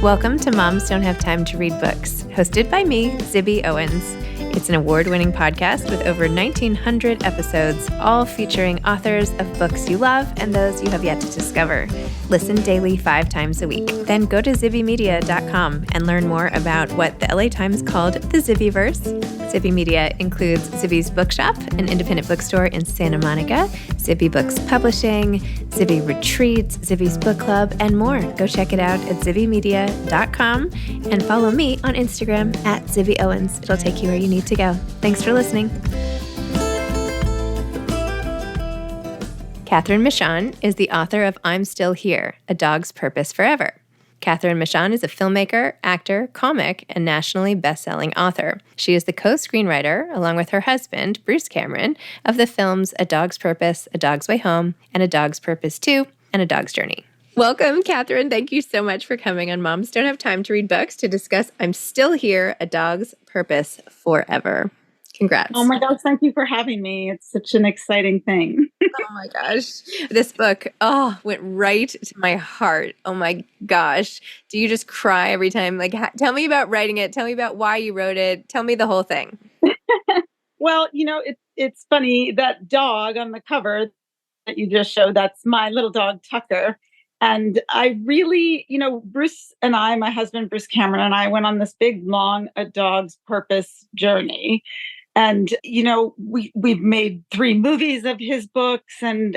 Welcome to Moms Don't Have Time to Read Books, hosted by me, Zibby Owens. It's an award-winning podcast with over 1,900 episodes, all featuring authors of books you love and those you have yet to discover. Listen daily 5 times a week. Then go to zibbymedia.com and learn more about what the LA Times called the Zibbyverse. Zibby Media includes Zibby's Bookshop, an independent bookstore in Santa Monica, Zibby Books Publishing, Zibby Retreats, Zibby's Book Club, and more. Go check it out at zibbymedia.com and follow me on Instagram at Zibby Owens. It'll take you where you need to go. Thanks for listening. Cathryn Michon is the author of I'm Still Here, A Dog's Purpose Forever. Cathryn Michon is a filmmaker, actor, comic, and nationally best-selling author. She is the co-screenwriter, along with her husband, Bruce Cameron, of the films A Dog's Purpose, A Dog's Way Home, and A Dog's Purpose 2, and A Dog's Journey. Welcome, Cathryn. Thank you so much for coming on Moms Don't Have Time to Read Books to discuss I'm Still Here, A Dog's Purpose Forever. Congrats. Oh my gosh, thank you for having me. It's such an exciting thing. Oh my gosh. This book, went right to my heart. Oh my gosh. Do you just cry every time? Like, tell me about writing it. Tell me about why you wrote it. Tell me the whole thing. Well, it's funny, that dog on the cover that you just showed, that's my little dog, Tucker. And I really, Bruce and I, my husband, Bruce Cameron, and I went on this big, long A Dog's Purpose journey. And, we've made 3 movies of his books, and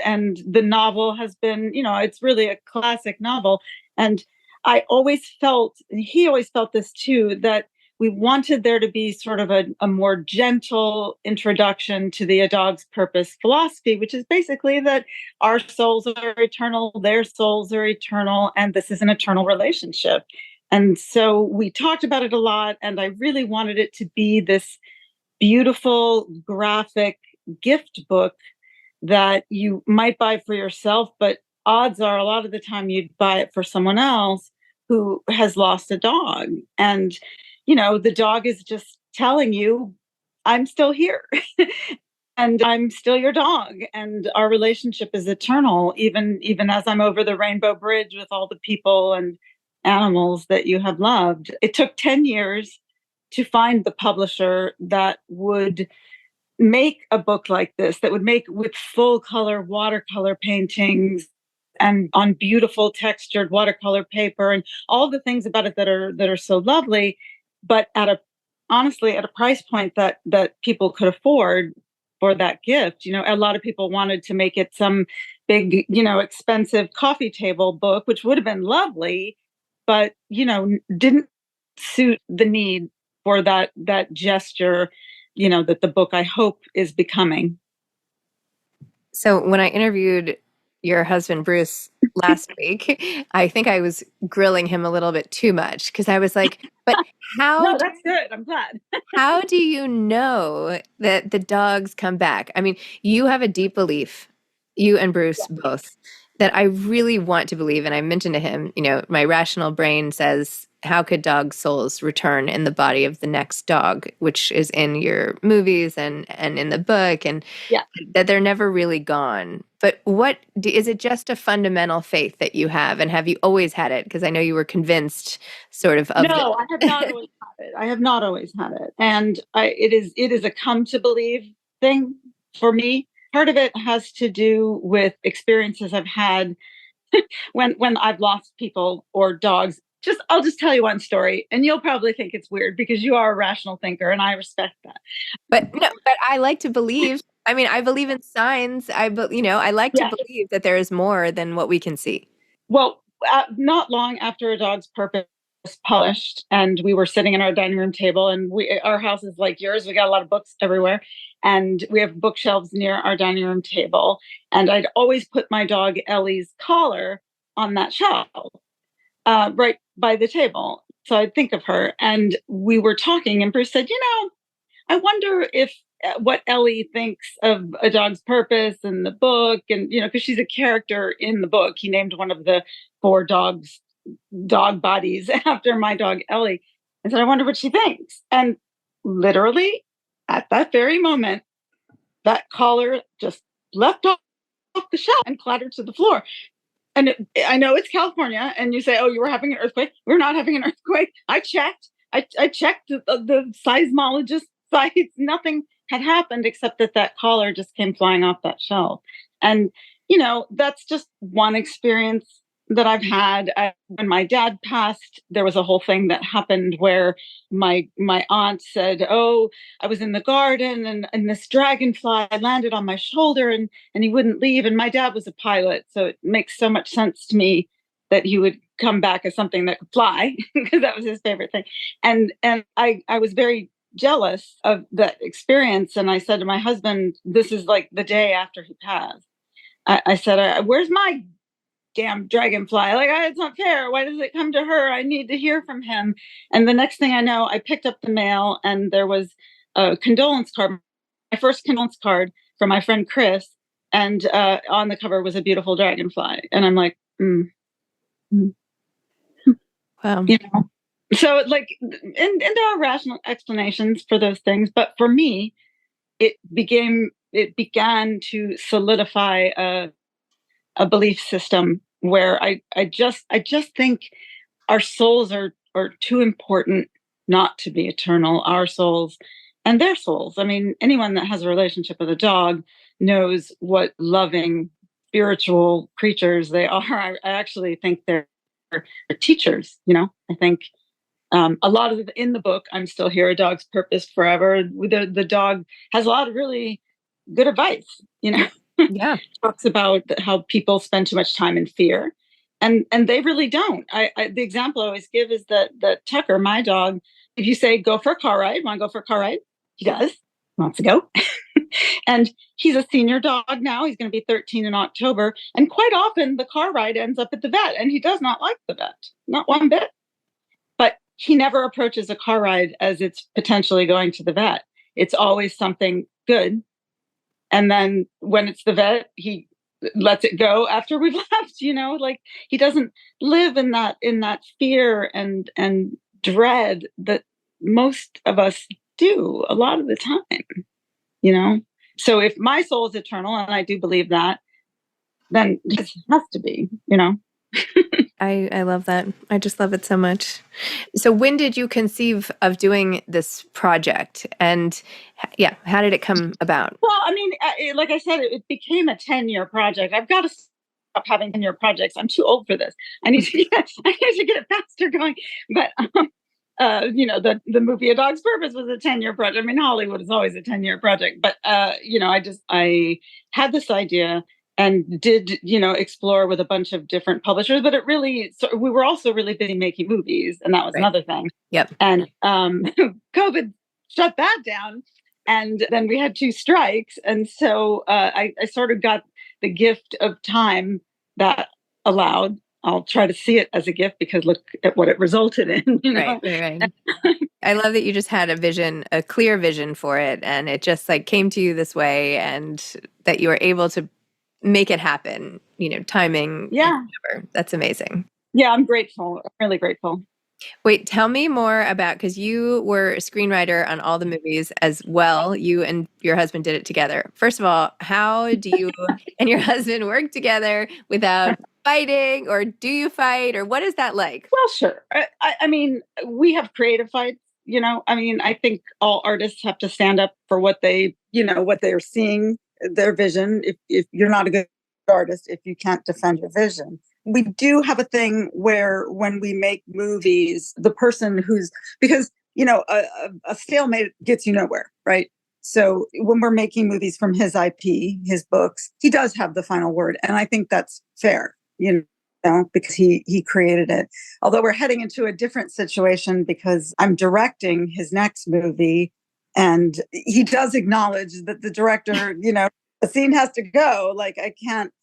the novel has been, it's really a classic novel. And I always felt, and he always felt this too, that we wanted there to be sort of a more gentle introduction to the A Dog's Purpose philosophy, which is basically that our souls are eternal, their souls are eternal, and this is an eternal relationship. And so we talked about it a lot, and I really wanted it to be this beautiful graphic gift book that you might buy for yourself, but odds are a lot of the time you'd buy it for someone else who has lost a dog. And, the dog is just telling you, I'm still here and I'm still your dog. And our relationship is eternal, even as I'm over the rainbow bridge with all the people and animals that you have loved. It took 10 years to find the publisher that would make a book like this, that would make with full color watercolor paintings and on beautiful textured watercolor paper and all the things about it that are so lovely, but honestly at a price point that people could afford for that gift. A lot of people wanted to make it some big, expensive coffee table book, which would have been lovely, but didn't suit the need for that gesture, that the book, I hope, is becoming. So when I interviewed your husband, Bruce, last week, I think I was grilling him a little bit too much because I was like, but how? No, that's good. I'm glad. How do you know that the dogs come back? I mean, you have a deep belief, you and Bruce both, that I really want to believe. And I mentioned to him, my rational brain says, how could dog souls return in the body of the next dog, which is in your movies and in the book, and that they're never really gone. But is it just a fundamental faith that you have? And have you always had it? Because I know you were convinced sort of No, I have not always had it. I have not always had it. And it is a come to believe thing for me. Part of it has to do with experiences I've had when I've lost people or dogs. I'll just tell you one story, and you'll probably think it's weird because you are a rational thinker, and I respect that. But I like to believe. I mean, I believe in signs. I like to believe that there is more than what we can see. Well, not long after A Dog's Purpose published, and we were sitting in our dining room table, and our house is like yours. We got a lot of books everywhere, and we have bookshelves near our dining room table. And I'd always put my dog Ellie's collar on that shelf, right by the table. So I'd think of her, and we were talking, and Bruce said, I wonder if what Ellie thinks of A Dog's Purpose and the book, and, because she's a character in the book. He named one of the 4 dog bodies after my dog Ellie. I said, I wonder what she thinks. And literally at that very moment, that collar just left off the shelf and clattered to the floor. And I know it's California, and you say, "Oh, you were having an earthquake." We're not having an earthquake. I checked. I checked the seismologist sites. Nothing had happened except that collar just came flying off that shelf. And that's just one experience that I've had. When my dad passed, there was a whole thing that happened where my aunt said, "Oh, I was in the garden, and this dragonfly landed on my shoulder, and he wouldn't leave." And my dad was a pilot, so it makes so much sense to me that he would come back as something that could fly because that was his favorite thing. And I was very jealous of that experience. And I said to my husband, this is like the day after he passed. I said, "Where's my damn dragonfly? Like, it's not fair. Why does it come to her? I need to hear from him." And the next thing I know, I picked up the mail, and there was a condolence card, my first condolence card from my friend Chris. And on the cover was a beautiful dragonfly. And I'm like, mm. Wow. So like, and there are rational explanations for those things, but for me, it began to solidify a belief system where I just think our souls are too important not to be eternal. Our souls and their souls. I mean, anyone that has a relationship with a dog knows what loving spiritual creatures they are. I actually think they're teachers. I think a lot of in the book, "I'm Still Here: A Dog's Purpose Forever," the dog has a lot of really good advice. Yeah. Talks about how people spend too much time in fear, and they really don't. The example I always give is that Tucker, my dog, if you say, "Go for a car ride," want to go for a car ride? He does. Wants to go. And he's a senior dog now. He's going to be 13 in October. And quite often the car ride ends up at the vet, and he does not like the vet, not one bit. But he never approaches a car ride as it's potentially going to the vet. It's always something good. And then when it's the vet, he lets it go after we've left, like he doesn't live in that fear and dread that most of us do a lot of the time. So if my soul is eternal, and I do believe that, then it has to be. I love that. I just love it so much. So when did you conceive of doing this project? And how did it come about? Well, I mean, like I said, it became a 10-year project. I've got to stop having 10-year projects. I'm too old for this. I need to get it faster going. But the movie A Dog's Purpose was a 10-year project. I mean, Hollywood is always a 10-year project. But I had this idea and did explore with a bunch of different publishers. But we were also really busy making movies, and that was another thing. Yep. And COVID shut that down. And then we had 2 strikes. And so I sort of got the gift of time that allowed. I'll try to see it as a gift because look at what it resulted in. Right. I love that you just had a clear vision for it, and it just like came to you this way, and that you were able to make it happen, timing. Yeah. Whatever. That's amazing. Yeah, I'm grateful. I'm really grateful. Wait, tell me more about, because you were a screenwriter on all the movies as well. You and your husband did it together. First of all, how do you and your husband work together without fighting, or do you fight, or what is that like? Well, sure. I mean, we have creative fights. I mean, I think all artists have to stand up for what what they're seeing, their vision. If you're not a good artist, if you can't defend your vision. We do have a thing where when we make movies, the person because a stalemate gets you nowhere, right? So when we're making movies from his IP, his books, he does have the final word. And I think that's fair, because he created it. Although we're heading into a different situation because I'm directing his next movie, and he does acknowledge that the director, a scene has to go. Like I can't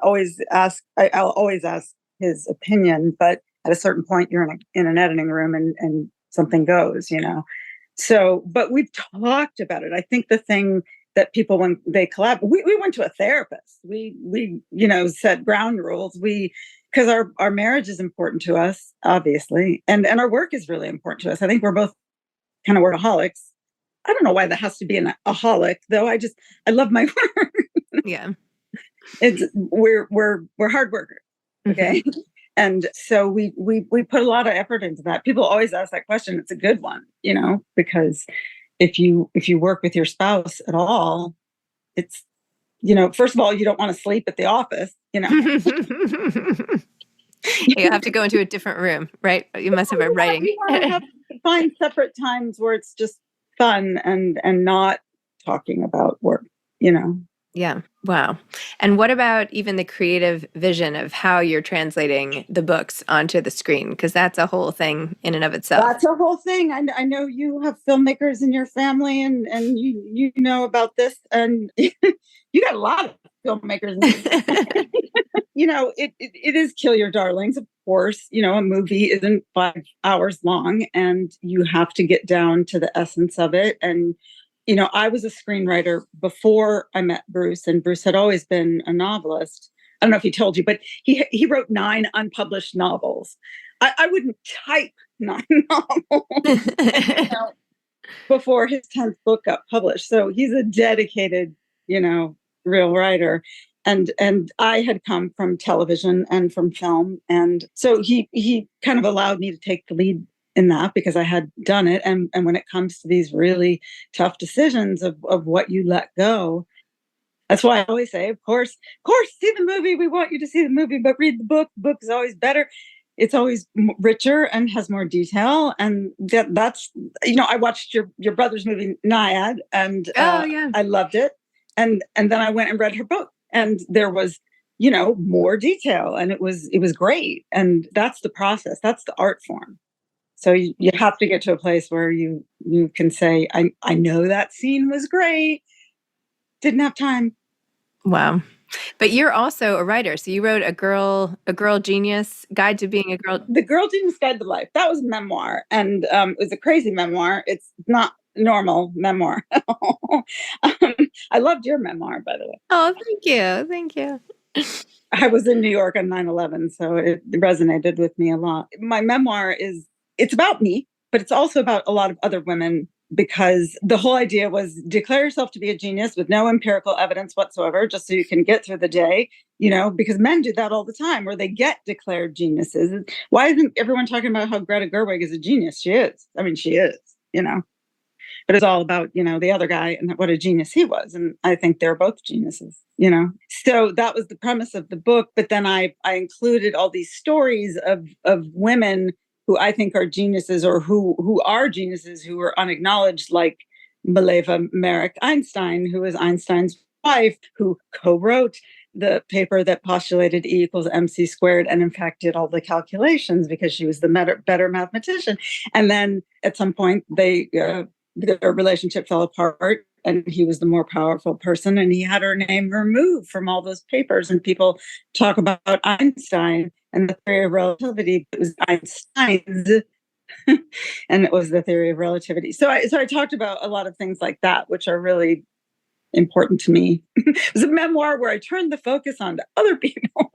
always ask. I'll always ask his opinion, but at a certain point, you're in an editing room, and something goes. So, but we've talked about it. I think the thing that people, when they collab, we went to a therapist. We set ground rules. Because our marriage is important to us, obviously, and our work is really important to us. I think we're both kind of workaholics. I don't know why that has to be an aholic, though. I love my work. Yeah. We're hard workers. Okay. And so we put a lot of effort into that. People always ask that question. It's a good one, because if you work with your spouse at all, it's, first of all, you don't want to sleep at the office. You have to go into a different room, right? You must have a writing. You want to have to find separate times where it's just fun and not talking about work. Yeah. Wow. And what about even the creative vision of how you're translating the books onto the screen? Because that's a whole thing in and of itself. That's a whole thing. I know you have filmmakers in your family, and you know about this, and you got a lot of filmmakers in your family. It is kill your darlings, of course. A movie isn't 5 hours long, and you have to get down to the essence of it. And I was a screenwriter before I met Bruce, and Bruce had always been a novelist. I don't know if he told you, but he wrote 9 unpublished novels. I wouldn't type 9 novels before his 10th book got published. So he's a dedicated, real writer. And I had come from television and from film. And so he kind of allowed me to take the lead in that because I had done it. And when it comes to these really tough decisions of what you let go, that's why I always say, of course, see the movie. We want you to see the movie, but read the book. The book is always better. It's always richer and has more detail. And that's, I watched your brother's movie, Naiad, and I loved it. And then I went and read her book, and there was, more detail, and it was great. And that's the process. That's the art form. So you have to get to a place where you can say, I know that scene was great. Didn't have time. Wow. But you're also a writer. So you wrote a girl genius guide to being a girl. The Girl Genius Guide to Life. That was a memoir. And it was a crazy memoir. It's not normal memoir. I loved your memoir, by the way. Oh, thank you. Thank you. I was in New York on 9/11, so it resonated with me a lot. My memoir it's about me, but it's also about a lot of other women, because the whole idea was declare yourself to be a genius with no empirical evidence whatsoever, just so you can get through the day, because men do that all the time where they get declared geniuses. Why isn't everyone talking about how Greta Gerwig is a genius? She is. I mean, she is, but it's all about, the other guy and what a genius he was. And I think they're both geniuses, So that was the premise of the book. But then I included all these stories of women who I think are geniuses, or who are geniuses who were unacknowledged, like Mileva Merrick Einstein, who is Einstein's wife, who co-wrote the paper that postulated E equals MC squared, and in fact did all the calculations because she was the better mathematician. And then at some point their relationship fell apart, and he was the more powerful person, and he had her name removed from all those papers. And people talk about Einstein and the theory of relativity. It was Einstein's, and it was the theory of relativity. So I talked about a lot of things like that, which are really important to me. It was a memoir where I turned the focus on to other people.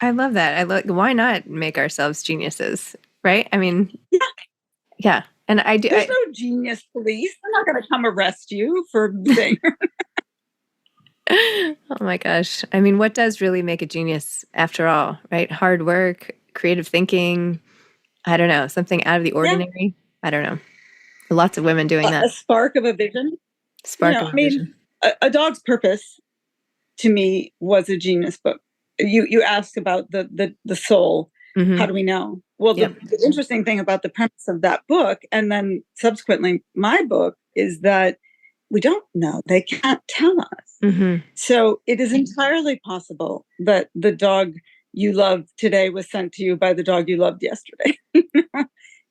I love that. Why not make ourselves geniuses, right? I mean, yeah. And I do. There's no genius police. They're not going to come arrest you for saying. Oh my gosh. I mean, what does really make a genius after all, right? Hard work, creative thinking. I don't know, something out of the ordinary. Yeah. I don't know. Lots of women doing that. A spark of a vision. Vision. A Dog's Purpose to me was a genius book. You asked about the soul. Mm-hmm. How do we know? Well, the interesting thing about the premise of that book, and then subsequently my book, is that we don't know. They can't tell us. Mm-hmm. So it is entirely possible that the dog you love today was sent to you by the dog you loved yesterday.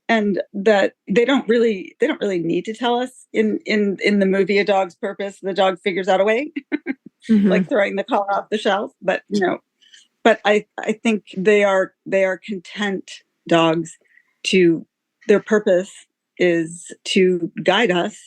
And that they don't really need to tell us. In the movie A Dog's Purpose, the dog figures out a way, mm-hmm. like throwing the car off the shelf. But I think they are content dogs to their purpose is to guide us,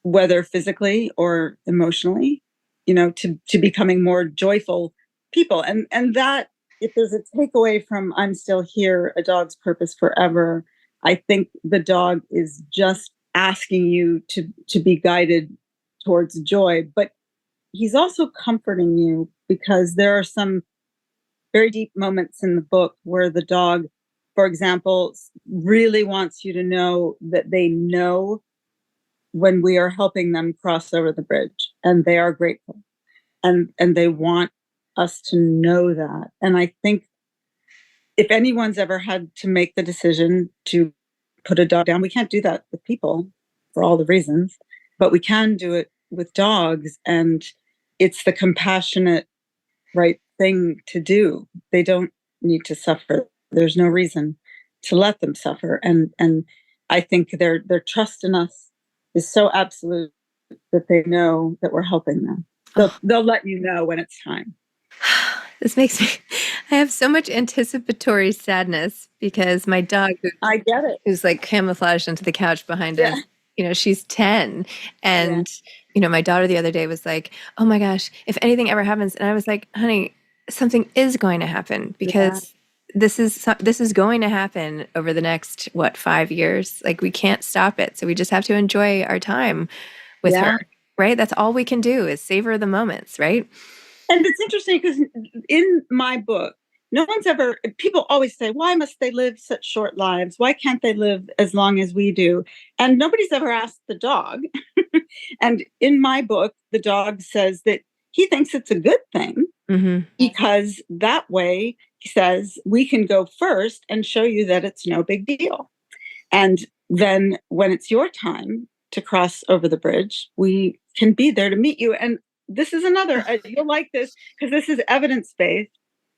whether physically or emotionally, to becoming more joyful people. And that, if there's a takeaway from I'm Still Here, A Dog's Purpose Forever, I think the dog is just asking you to be guided towards joy, but he's also comforting you, because there are some very deep moments in the book where the dog, for example, really wants you to know that they know when we are helping them cross over the bridge, and they are grateful, and they want us to know that. And I think if anyone's ever had to make the decision to put a dog down, we can't do that with people for all the reasons, but we can do it with dogs. And it's the compassionate, right thing to do. They don't need to suffer. There's no reason to let them suffer. And I think their trust in us is so absolute that they know that we're helping them. They'll let you know when it's time. This makes me, I have so much anticipatory sadness because my dog, I get it. who's like camouflaged into the couch behind us, she's 10. And, my daughter the other day was like, oh my gosh, if anything ever happens. And I was like, honey, something is going to happen because this is going to happen over the next, 5 years? Like, we can't stop it. So we just have to enjoy our time with her, right? That's all we can do is savor the moments, right? And it's interesting because in my book, people always say, why must they live such short lives? Why can't they live as long as we do? And nobody's ever asked the dog. And in my book, the dog says that he thinks it's a good thing because that way, he says, we can go first and show you that it's no big deal. And then when it's your time to cross over the bridge, we can be there to meet you. And this is another, you'll like this because this is evidence-based.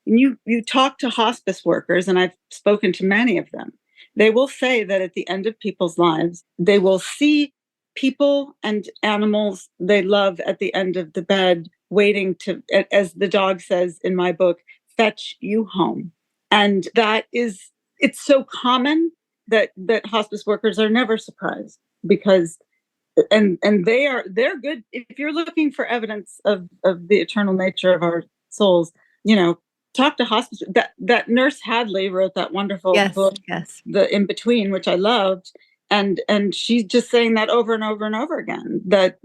And you talk to hospice workers, and I've spoken to many of them. They will say that at the end of people's lives, they will see people and animals they love at the end of the bed, waiting to, as the dog says in my book, fetch you home. And it's so common that hospice workers are never surprised because and they're good. If you're looking for evidence of the eternal nature of our souls, talk to hospice. That nurse Hadley wrote that wonderful book, The In Between, which I loved, and she's just saying that over and over and over again, that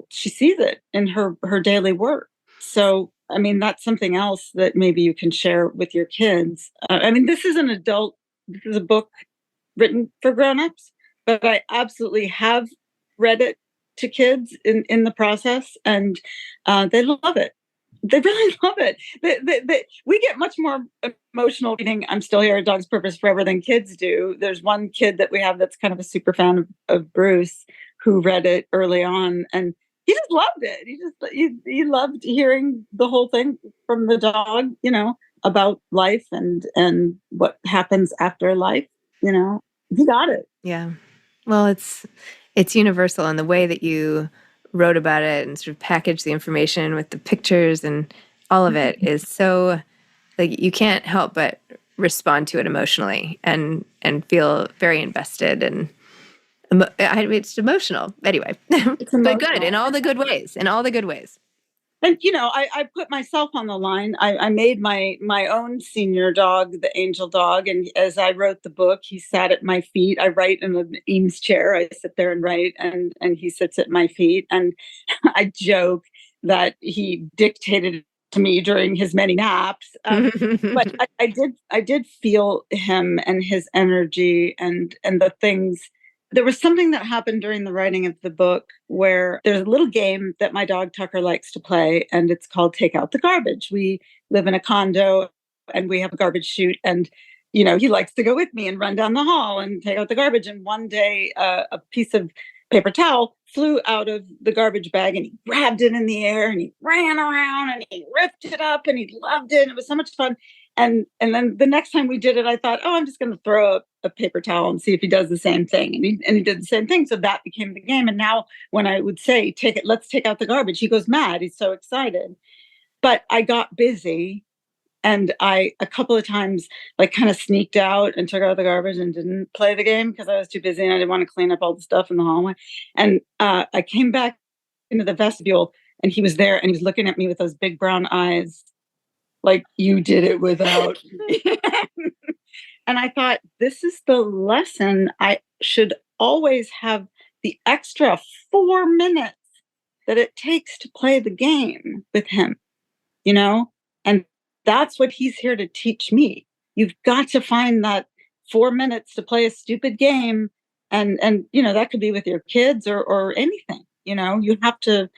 she sees it in her daily work. So I mean, that's something else that maybe you can share with your kids. I mean, this is a book written for grown-ups, but I absolutely have read it to kids in the process, and they love it. They really love it. We get much more emotional reading I'm Still Here, A Dog's Purpose Forever than kids do. There's one kid that we have that's kind of a super fan of Bruce, who read it early on, and he just loved it. He loved hearing the whole thing from the dog, about life and what happens after life. He got it. Yeah. Well, it's universal, and the way that you wrote about it and sort of packaged the information with the pictures and all of it is so, like, you can't help but respond to it emotionally and feel very invested, and it's emotional anyway. It's emotional. But good in all the good ways. And I put myself on the line. I made my own senior dog, the angel dog, and as I wrote the book, he sat at my feet. I write in an Eames chair. I sit there and write, and he sits at my feet. And I joke that he dictated to me during his many naps. But I did feel him and his energy and the things. There was something that happened during the writing of the book where there's a little game that my dog Tucker likes to play, and it's called Take Out the Garbage. We live in a condo and we have a garbage chute, and he likes to go with me and run down the hall and take out the garbage. And one day a piece of paper towel flew out of the garbage bag, and he grabbed it in the air and he ran around and he ripped it up and he loved it. It was so much fun. And then the next time we did it, I thought, I'm just going to throw a paper towel and see if he does the same thing. And he did the same thing. So that became the game. And now when I would say, let's take out the garbage, he goes mad. He's so excited. But I got busy, and I, a couple of times, like, kind of sneaked out and took out the garbage and didn't play the game because I was too busy and I didn't want to clean up all the stuff in the hallway. And I came back into the vestibule, and he was there, and he was looking at me with those big brown eyes, like, you did it without me. And I thought, this is the lesson. I should always have the extra 4 minutes that it takes to play the game with him, and that's what he's here to teach me. You've got to find that 4 minutes to play a stupid game. And that could be with your kids or anything. You have to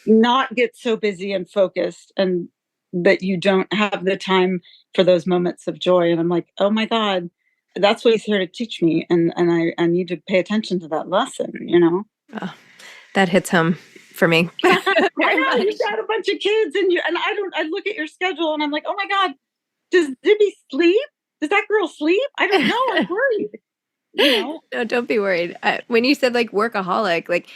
not get so busy and focused and that you don't have the time for those moments of joy. And I'm like, oh my God, that's what he's here to teach me. And I need to pay attention to that lesson. Oh, that hits home for me. I know you've got a bunch of kids and I look at your schedule and I'm like, oh my God, does Zibby sleep? Does that girl sleep? I don't know. I'm worried. No, don't be worried. When you said like workaholic, like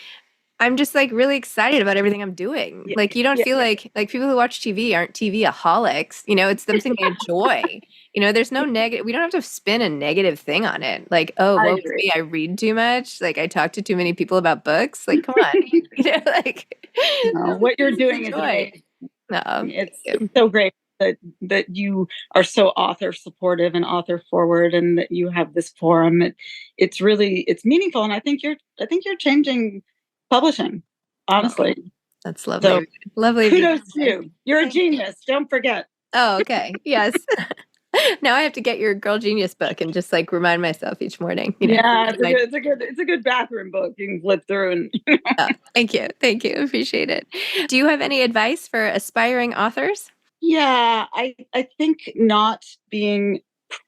I'm just like really excited about everything I'm doing. Yeah, like you don't feel yeah. like people who watch TV aren't TV-aholics. It's something they enjoy. There's no negative. We don't have to spin a negative thing on it. Like, oh, I woe is agree. me, I read too much. Like I talk to too many people about books. Like, come on. Like No, what you're doing is enjoy. amazing. No, It's so great that you are so author supportive and author forward, and that you have this forum. It's meaningful, and I think you're changing publishing. Honestly, that's lovely. So, lovely. Kudos to you. You're a genius. Don't forget. Oh, okay. Yes. Now I have to get your Girl Genius book and just like remind myself each morning. Yeah, it's a good bathroom book. You can flip through and. Oh, thank you. Appreciate it. Do you have any advice for aspiring authors? Yeah, I think not being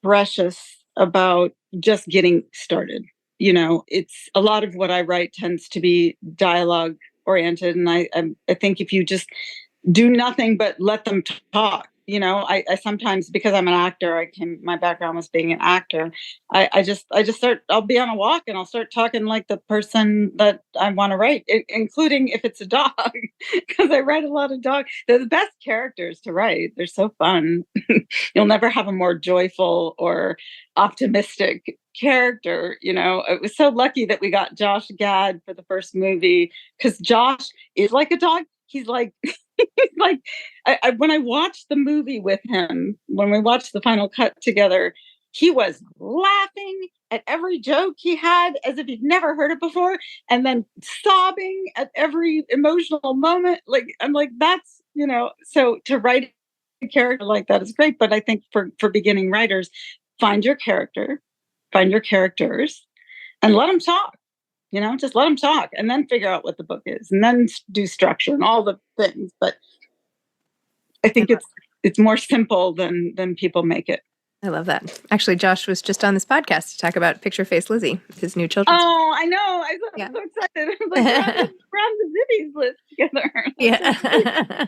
precious about just getting started. It's a lot of what I write tends to be dialogue oriented, and I think if you just do nothing but let them talk. I sometimes, because I'm an actor, my background was being an actor. I just start, I'll be on a walk and I'll start talking like the person that I want to write, including if it's a dog, because I write a lot of dogs. They're the best characters to write. They're so fun. You'll never have a more joyful or optimistic character. It was so lucky that we got Josh Gad for the first movie, because Josh is like a dog. He's like, like when I watched the movie with him, when we watched the final cut together, he was laughing at every joke he had as if he'd never heard it before, and then sobbing at every emotional moment. Like, I'm like, that's, so to write a character like that is great. But I think for beginning writers, find your characters, and let them talk. Just let them talk, and then figure out what the book is, and then do structure and all the things. But I think it's more simple than people make it. I love that. Actually, Josh was just on this podcast to talk about Picture Face Lizzie, his new children's. Oh, I know. I was so excited. I was like, we're on the Zibby's list together. Yeah.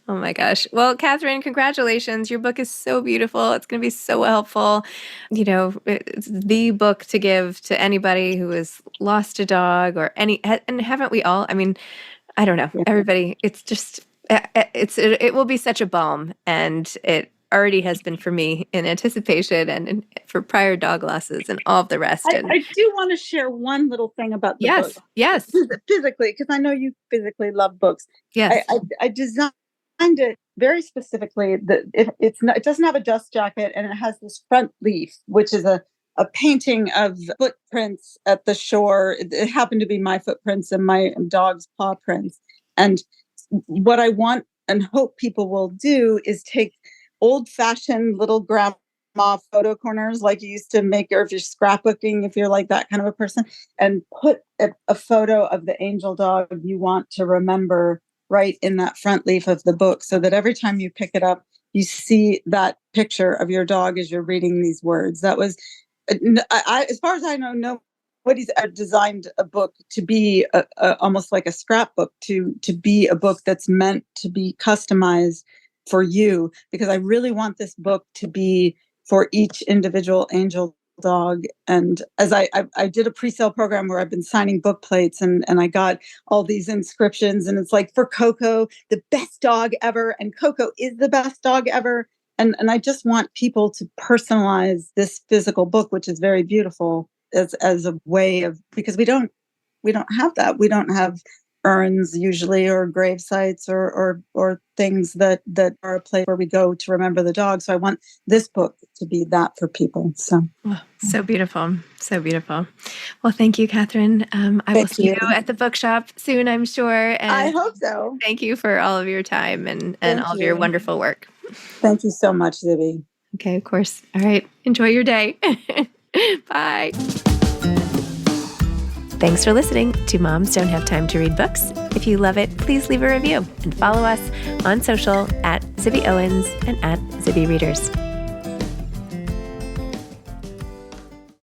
Oh my gosh. Well, Cathryn, congratulations. Your book is so beautiful. It's going to be so helpful. It's the book to give to anybody who has lost a dog and haven't we all? I mean, I don't know. Everybody, it's just, it will be such a balm, and it already has been for me in anticipation and for prior dog losses and all of the rest. I do want to share one little thing about the book. Yes. Physically, because I know you physically love books. Yes. I designed it very specifically that it doesn't have a dust jacket, and it has this front leaf, which is a painting of footprints at the shore. It happened to be my footprints and my dog's paw prints. And what I want and hope people will do is take old-fashioned little grandma photo corners like you used to make, or if you're scrapbooking, if you're like that kind of a person, and put a photo of the angel dog you want to remember right in that front leaf of the book, so that every time you pick it up, you see that picture of your dog as you're reading these words. That was, as far as I know, nobody's designed a book to be almost like a scrapbook, to be a book that's meant to be customized for you, because I really want this book to be for each individual angel dog. And as I did a pre-sale program where I've been signing book plates, and I got all these inscriptions, and it's like, for Coco, the best dog ever, and Coco is the best dog ever. And I just want people to personalize this physical book, which is very beautiful, as a way of, because we don't have that. We don't have urns usually, or grave sites, or things that are a place where we go to remember the dog. So I want this book to be that for people. So so beautiful. So beautiful. Well, thank you, Cathryn. I will see you at the bookshop soon, I'm sure. And I hope so. Thank you for all of your time and all of your wonderful work. Thank you so much, Zibby. Okay, of course. All right. Enjoy your day. Bye. Thanks for listening to Moms Don't Have Time to Read Books. If you love it, please leave a review and follow us on social at Zibby Owens and at Zibby Readers.